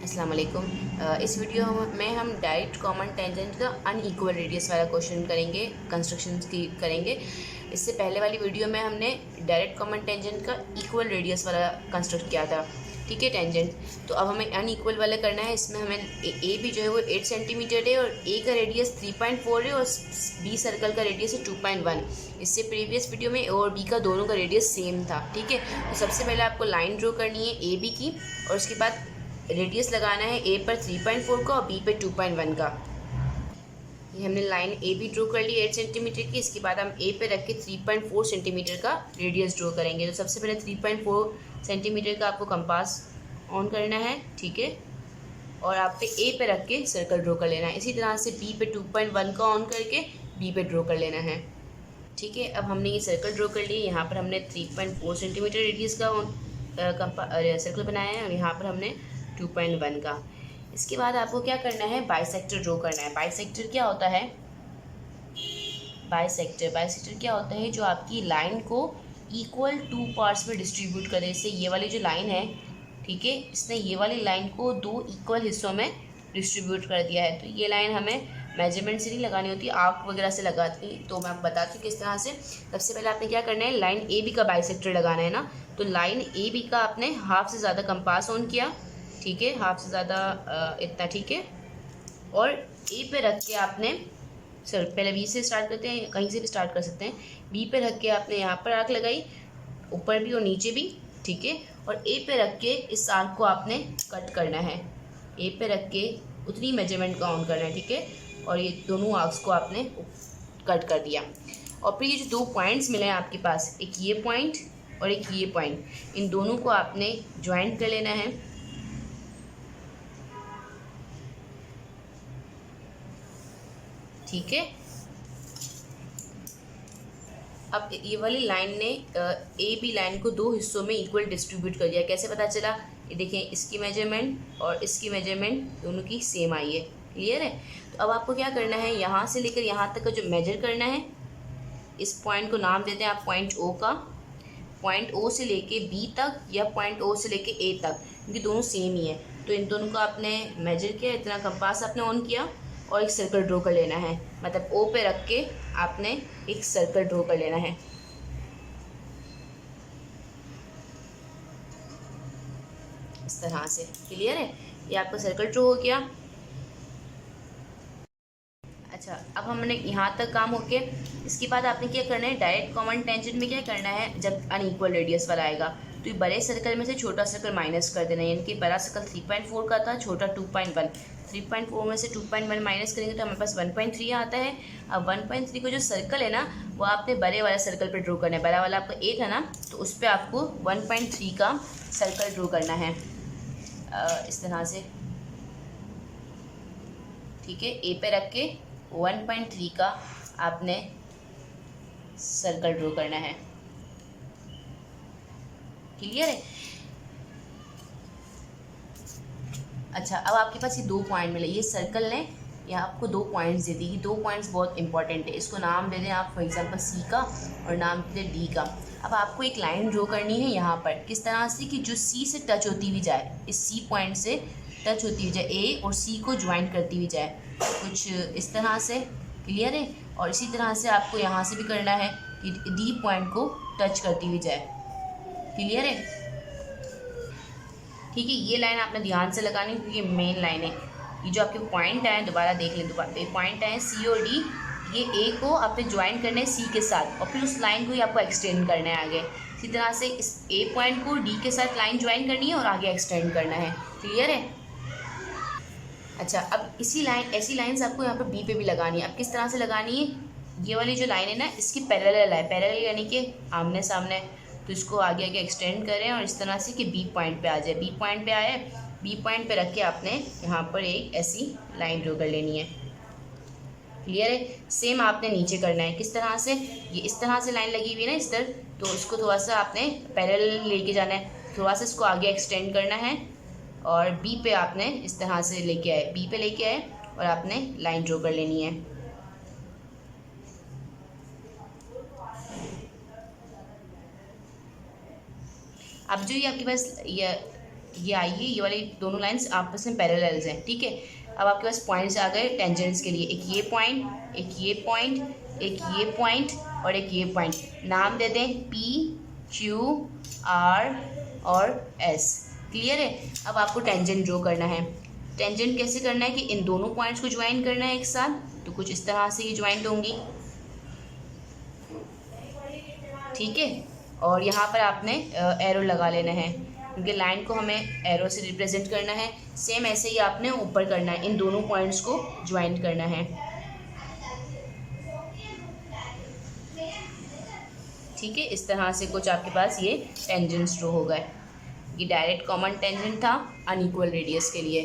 अस्सलाम वालेकुम। इस वीडियो में हम डायरेक्ट कॉमन टेंजेंट का अनइक्वल रेडियस वाला क्वेश्चन करेंगे, कंस्ट्रक्शन की करेंगे। इससे पहले वाली वीडियो में हमने डायरेक्ट कॉमन टेंजेंट का इक्वल रेडियस वाला कंस्ट्रक्ट किया था, ठीक है, टेंजेंट। तो अब हमें अनइक्वल वाला करना है। इसमें हमें ए भी जो है वो 8 सेंटीमीटर है और ए का रेडियस 3.4 है और बी सर्कल का रेडियस है 2.1। इससे प्रीवियस वीडियो में और बी का दोनों का रेडियस सेम था, ठीक है। तो सबसे पहले आपको लाइन ड्रॉ करनी है ए बी की, और उसके बाद रेडियस लगाना है ए पर 3.4 का और बी पे 2.1 का। ये हमने लाइन ए बी ड्रॉ कर ली 8 सेंटीमीटर की। इसके बाद हम ए पे रख के 3.4 सेंटीमीटर का रेडियस ड्रॉ करेंगे। तो सबसे पहले 3.4 सेंटीमीटर का आपको कंपास ऑन करना है, ठीक है, और आप पे ए पे रख के सर्कल ड्रॉ कर लेना है। इसी तरह से बी पे 2.1 का ऑन करके बी पे ड्रॉ कर लेना है, ठीक है। अब हमने ये सर्कल ड्रॉ कर लिए। यहाँ पर हमने 3.4 सेंटीमीटर रेडियस का सर्कल बनाया है और यहाँ पर हमने 2.1 का। इसके बाद आपको क्या करना है, बाइसेक्टर ड्रॉ करना है। बाइसेक्टर क्या होता है? बाइसेक्टर क्या होता है? जो आपकी लाइन को इक्वल 2 पार्ट्स में डिस्ट्रीब्यूट करे। जैसे ये वाली जो लाइन है, ठीक है, इसने ये वाली लाइन को 2 इक्वल हिस्सों में डिस्ट्रीब्यूट कर दिया है। तो ये लाइन हमें मेजरमेंट से नहीं लगानी होती, आर्क वगैरह से लगाती। तो मैं आपको बताती हूँ किस तरह से। सबसे पहले आपने क्या करना है, लाइन ए बी का बाइसेक्टर लगाना है ना। तो लाइन ए बी का आपने हाफ से ज़्यादा कंपास ऑन किया, ठीक है, हाफ से ज़्यादा इतना, ठीक है। और ए पे रख के आपने, सर पहले बी से स्टार्ट करते हैं, कहीं से भी स्टार्ट कर सकते हैं। बी पे रख के आपने यहाँ पर आर्क लगाई, ऊपर भी और नीचे भी, ठीक है। और ए पे रख के इस आर्क को आपने कट करना है। ए पे रख के उतनी मेजरमेंट का ऑन करना है, ठीक है। और ये दोनों आर्क्स को आपने कट कर दिया। और फिर ये जो 2 पॉइंट्स मिले हैं आपके पास, एक ये पॉइंट और एक ये पॉइंट, इन दोनों को आपने ज्वाइंट कर लेना है, ठीक है। अब ये वाली लाइन ने ए बी लाइन को 2 हिस्सों में इक्वल डिस्ट्रीब्यूट कर दिया। कैसे पता चला? ये देखें, इसकी मेजरमेंट और इसकी मेजरमेंट दोनों की सेम आई है। क्लियर है? तो अब आपको क्या करना है, यहाँ से लेकर यहाँ तक का जो मेजर करना है, इस पॉइंट को नाम देते हैं आप पॉइंट ओ का। पॉइंट ओ से लेके बी तक या पॉइंट ओ से लेके ए तक, क्योंकि दोनों सेम ही है। तो इन दोनों को आपने मेजर किया, इतना कंपास आपने ऑन किया और एक सर्कल ड्रॉ कर लेना है। मतलब ओ पे रख के आपने एक सर्कल ड्रॉ कर लेना है, इस तरह से। क्लियर है? ये आपका सर्कल ड्रॉ हो गया। अच्छा, अब हमने यहाँ तक काम हो गया। इसके बाद आपने क्या करना है, डायरेक्ट कॉमन टेंजेंट में क्या करना है, जब अनइक्वल रेडियस वाला आएगा तो ये बड़े सर्कल में से छोटा सर्कल माइनस कर देना है। यानी कि बड़ा सर्कल 3.4 का था, छोटा 2.1। 3.4 में से 2.1 माइनस करेंगे तो हमारे पास 1.3 आता है। अब 1.3 को जो सर्कल है ना, वो आपने बड़े वाला सर्कल पर ड्रॉ करना है। बड़ा वाला आपका ए था ना, तो उस पर आपको 1.3 का सर्कल ड्रॉ करना है, इस तरह से, ठीक है। ए पे रख के 1.3 का आपने सर्कल ड्रॉ करना है। क्लियर है? अच्छा, अब आपके पास ये 2 पॉइंट मिले। ये सर्कल ने यहाँ आपको 2 पॉइंट्स दे दी। ये 2 पॉइंट्स बहुत इंपॉर्टेंट है। इसको नाम दे दें आप फॉर एग्जांपल सी का और नाम दे दें डी का। अब आपको एक लाइन ड्रॉ करनी है यहाँ पर, किस तरह से कि जो सी से टच होती हुई जाए, इस सी पॉइंट से टच होती हुई जाए, ए और सी को ज्वाइंट करती हुई जाए, कुछ इस तरह से। क्लियर है? और इसी तरह से आपको यहाँ से भी करना है कि डी पॉइंट को टच करती हुई जाए। क्लियर है? ठीक है, ये लाइन आपने ध्यान से लगानी क्योंकि ये मेन लाइन है। ये जो आपके पॉइंट आए, दोबारा देख लें, दोबारा ये पॉइंट आए सी और डी, ये ए को आपने ज्वाइन करना है सी के साथ और फिर उस लाइन को ही आपको एक्सटेंड करना है आगे। इसी तरह से इस ए पॉइंट को डी के साथ लाइन ज्वाइन करनी है और आगे एक्सटेंड करना है। क्लियर है? अच्छा, अब ऐसी लाइन्स आपको यहाँ पर बी पे भी लगानी है। अब किस तरह से लगानी है, ये वाली जो लाइन है ना, इसकी पैरेलल है। पैरेलल यानी कि आमने सामने। तो इसको आगे आगे एक्सटेंड करें और इस तरह से कि बी पॉइंट पे आ जाए। बी पॉइंट पे आए, बी पॉइंट पे रख के आपने यहाँ पर एक ऐसी लाइन ड्रॉ कर लेनी है। क्लियर है? सेम आपने नीचे करना है। किस तरह से, ये इस तरह से लाइन लगी हुई है ना इस तरह, तो इसको थोड़ा सा आपने पैरेलल लेके जाना है, थोड़ा सा इसको आगे एक्सटेंड करना है और बी पे आपने इस तरह से लेके आए, बी पे लेके आए और आपने लाइन ड्रॉ कर लेनी है। अब जो ये आपके पास ये ये आई है, ये वाली दोनों लाइंस आपस में पैरेलल्स हैं, ठीक है। अब आपके पास पॉइंट्स आ गए टेंजेंट्स के लिए, एक ये पॉइंट, एक ये पॉइंट, एक ये पॉइंट और एक ये पॉइंट। नाम दे दें P, Q, R और S। क्लियर है। अब आपको टेंजेंट ड्रॉ करना है। टेंजेंट कैसे करना है कि इन दोनों पॉइंट्स को ज्वाइन करना है एक साथ, तो कुछ इस तरह से ये ज्वाइंट होंगी, ठीक है। और यहाँ पर आपने एरो लगा लेना है, क्योंकि लाइन को हमें एरो से रिप्रेजेंट करना है। सेम ऐसे ही आपने ऊपर करना है, इन दोनों पॉइंट्स को ज्वाइंट करना है, ठीक है। इस तरह से कुछ आपके पास ये टेंजेंट्स ड्रॉ हो गए। ये डायरेक्ट कॉमन टेंजेंट था अनइक्वल रेडियस के लिए।